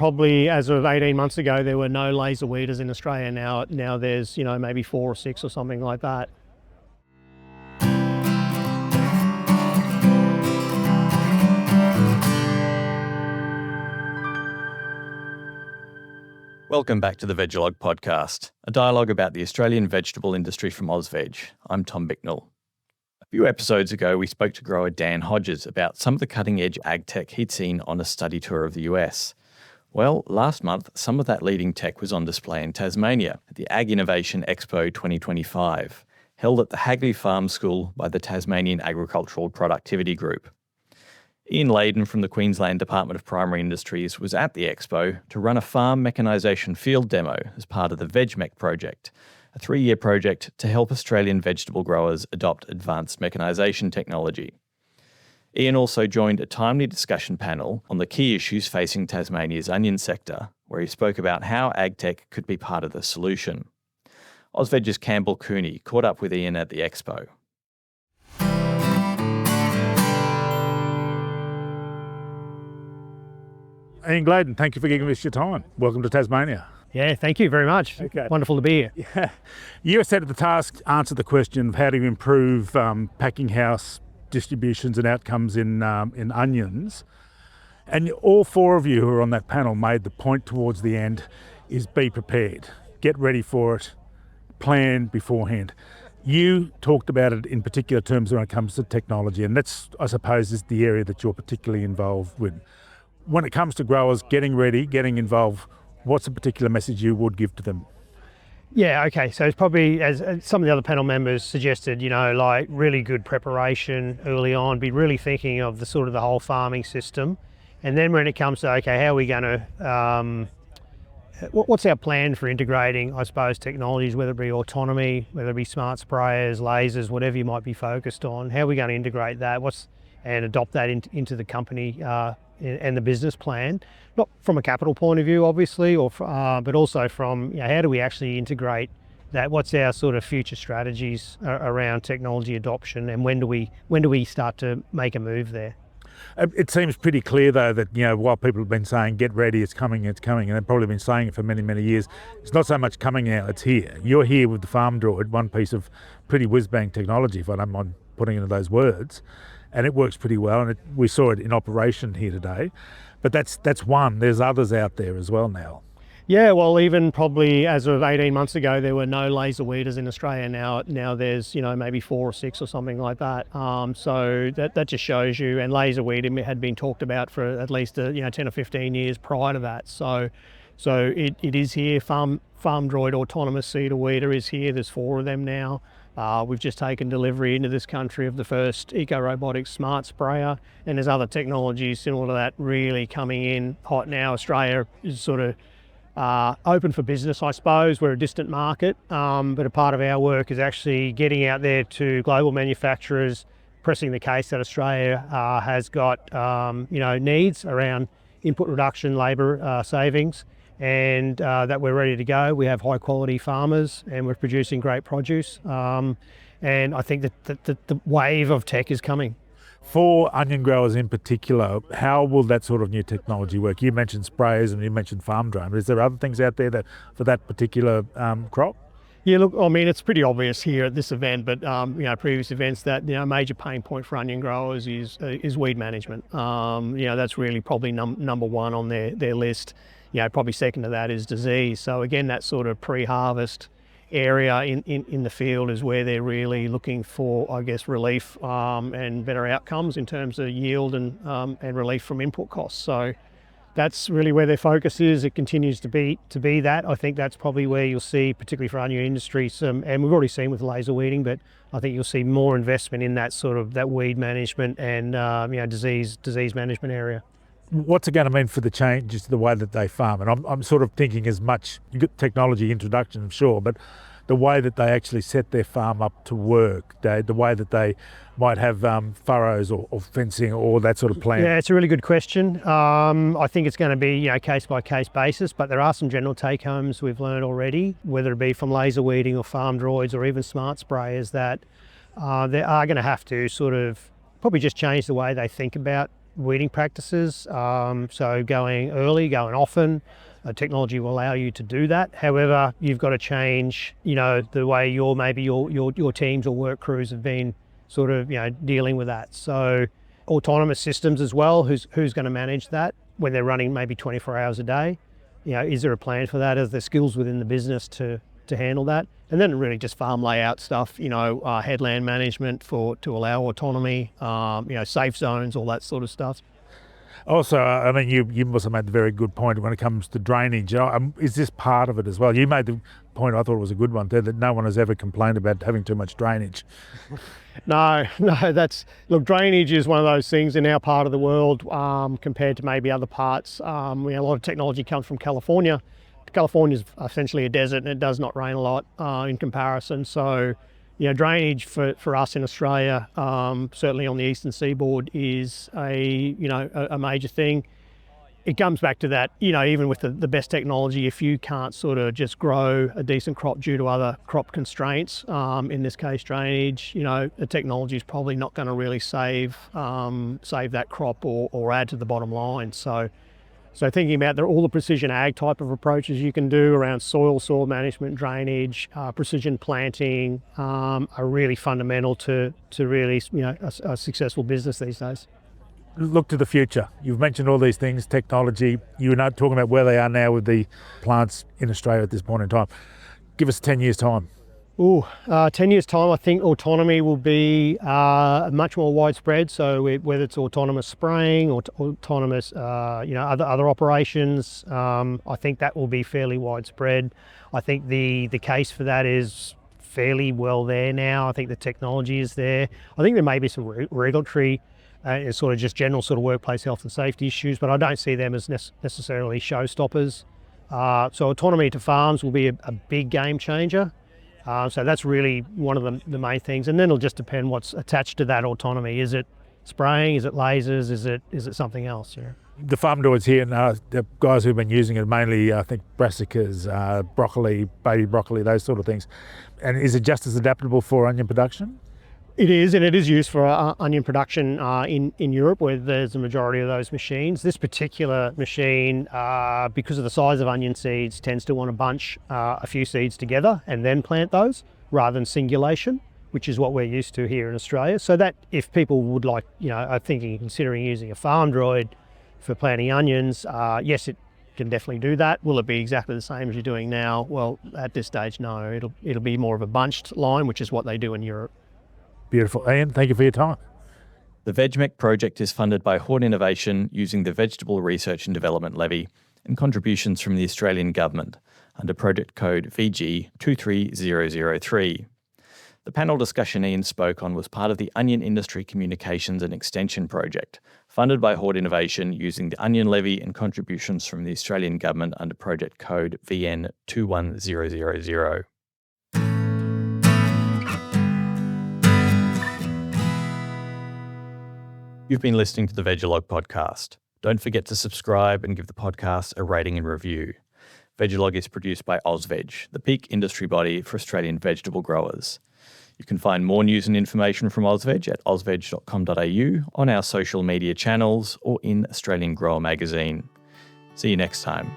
probably as of 18 months ago, there were no laser weeders in Australia. Now there's, maybe 4 or 6 or something like that. Welcome back to the Vegalogue podcast, a dialogue about the Australian vegetable industry from AUSVEG. I'm Tom Bicknell. A few episodes ago, we spoke to grower Dan Hodges about some of the cutting-edge AgTech he'd seen on a study tour of the US. Well, last month, some of that leading tech was on display in Tasmania at the Ag Innovation Expo 2025, held at the Hagley Farm School by the Tasmanian Agricultural Productivity Group. Layden from the Queensland Department of Primary Industries was at the expo to run a farm mechanisation field demo as part of the VegMech project, a 3-year project to help Australian vegetable growers adopt advanced mechanisation technology. Ian also joined a timely discussion panel on the key issues facing Tasmania's onion sector, where he spoke about how AgTech could be part of the solution. AUSVEG's Campbell Cooney caught up with Ian at the expo. Ian Layden, thank you for giving us your time. Welcome to Tasmania. Yeah, thank you very much. Okay. Wonderful to be here. Yeah. You were set at the task, answer the question of how to improve packing house distributions and outcomes in onions. And all 4 of you who are on that panel made the point towards the end is be prepared, get ready for it, plan beforehand. You talked about it in particular terms when it comes to technology, and that's, I suppose, is the area that you're particularly involved with. When it comes to growers getting ready, getting involved, what's a particular message you would give to them? Yeah, okay. So it's probably, as some of the other panel members suggested, like really good preparation early on, be really thinking of the whole farming system. And then when it comes to, okay, how are we going to, what's our plan for integrating, I suppose, technologies, whether it be autonomy, whether it be smart sprayers, lasers, whatever you might be focused on, how are we going to integrate that and adopt that into the company and the business plan, not from a capital point of view, obviously, but also from how do we actually integrate that? What's our sort of future strategies around technology adoption, and when do we start to make a move there? It seems pretty clear, though, that while people have been saying get ready, it's coming, and they've probably been saying it for many, many years, it's not so much coming now, it's here. You're here with the Farm Droid, one piece of pretty whiz-bang technology, if I don't mind putting into those words. And it works pretty well, and we saw it in operation here today. But that's one. There's others out there as well now. Yeah, well, even probably as of 18 months ago, there were no laser weeders in Australia. Now there's maybe 4 or 6 or something like that. So that just shows you. And laser weeding had been talked about for at least 10 or 15 years prior to that. So it is here. Farm Droid autonomous seeder weeder is here. There's 4 of them now. We've just taken delivery into this country of the first eco-robotic smart sprayer, and there's other technologies similar to that really coming in hot now. Australia is sort of open for business, I suppose. We're a distant market, but a part of our work is actually getting out there to global manufacturers, pressing the case that Australia has got needs around input reduction, labour savings, and that we're ready to go. We have high quality farmers and we're producing great produce. And I think that the wave of tech is coming. For onion growers in particular, how will that sort of new technology work? You mentioned sprayers and you mentioned farm drone, but is there other things out there for that particular crop? Yeah, look, I mean, it's pretty obvious here at this event, but previous events that a major pain point for onion growers is weed management. That's really probably number one on their list. Probably second to that is disease. So again, that sort of pre-harvest area in the field is where they're really looking for, I guess, relief and better outcomes in terms of yield and relief from input costs. So that's really where their focus is. It continues to be that. I think that's probably where you'll see, particularly for onion industry, and we've already seen with laser weeding, but I think you'll see more investment in that sort of that weed management and disease management area. What's it going to mean for the changes to the way that they farm? And I'm sort of thinking as much technology introduction, I'm sure, but the way that they actually set their farm up to work, the way that they might have furrows or fencing or that sort of plan. Yeah, it's a really good question. I think it's going to be case by case basis, but there are some general take homes we've learned already, whether it be from laser weeding or farm droids or even smart sprayers, that they are going to have to sort of probably just change the way they think about weeding practices. So going early, going often, technology will allow you to do that. However, you've got to change, the way your teams or work crews have been sort of, dealing with that. So autonomous systems as well, who's going to manage that when they're running maybe 24 hours a day? Is there a plan for that? Are there skills within the business to handle that? And then really just farm layout stuff, headland management to allow autonomy, safe zones, all that sort of stuff. Also, I mean, you must have made a very good point when it comes to drainage. Is this part of it as well? You made the point, I thought it was a good one there, that no one has ever complained about having too much drainage. No, look, drainage is one of those things in our part of the world compared to maybe other parts. A lot of technology comes from California. California is essentially a desert and it does not rain a lot in comparison. So, drainage for us in Australia, certainly on the eastern seaboard, is a major thing. It comes back to that, even with the best technology, if you can't sort of just grow a decent crop due to other crop constraints, in this case drainage, the technology is probably not going to really save that crop or add to the bottom line. So thinking about all the precision ag type of approaches you can do around soil management, drainage, precision planting are really fundamental to really a successful business these days. Look to the future. You've mentioned all these things, technology. You're not talking about where they are now with the plants in Australia at this point in time. Give us 10 years' time. 10 years' time, I think autonomy will be much more widespread. So whether it's autonomous spraying or autonomous, other operations, I think that will be fairly widespread. I think the case for that is fairly well there now. I think the technology is there. I think there may be some regulatory sort of just general sort of workplace health and safety issues, but I don't see them as necessarily showstoppers. So autonomy to farms will be a big game changer. So that's really one of the main things. And then it'll just depend what's attached to that autonomy. Is it spraying? Is it lasers? Is it something else? Yeah. The farm droids here, the guys who've been using it mainly, I think, brassicas, broccoli, baby broccoli, those sort of things. And is it just as adaptable for onion production? It is, and it is used for onion production in Europe, where there's a majority of those machines. This particular machine, because of the size of onion seeds, tends to want to bunch a few seeds together and then plant those rather than singulation, which is what we're used to here in Australia. So that if people would like, are considering using a farm droid for planting onions, yes, it can definitely do that. Will it be exactly the same as you're doing now? Well, at this stage, no. It'll be more of a bunched line, which is what they do in Europe. Beautiful. Ian, thank you for your time. The VegMech project is funded by Ag Innovation using the Vegetable Research and Development Levy and contributions from the Australian Government under project code VG 23003. The panel discussion Ian spoke on was part of the Onion Industry Communications and Extension project, funded by Ag Innovation using the Onion Levy and contributions from the Australian Government under project code VN 21000. You've been listening to the Vegalogue podcast. Don't forget to subscribe and give the podcast a rating and review. Vegalogue is produced by AUSVEG, the peak industry body for Australian vegetable growers. You can find more news and information from AUSVEG at ausveg.com.au, on our social media channels, or in Australian Grower magazine. See you next time.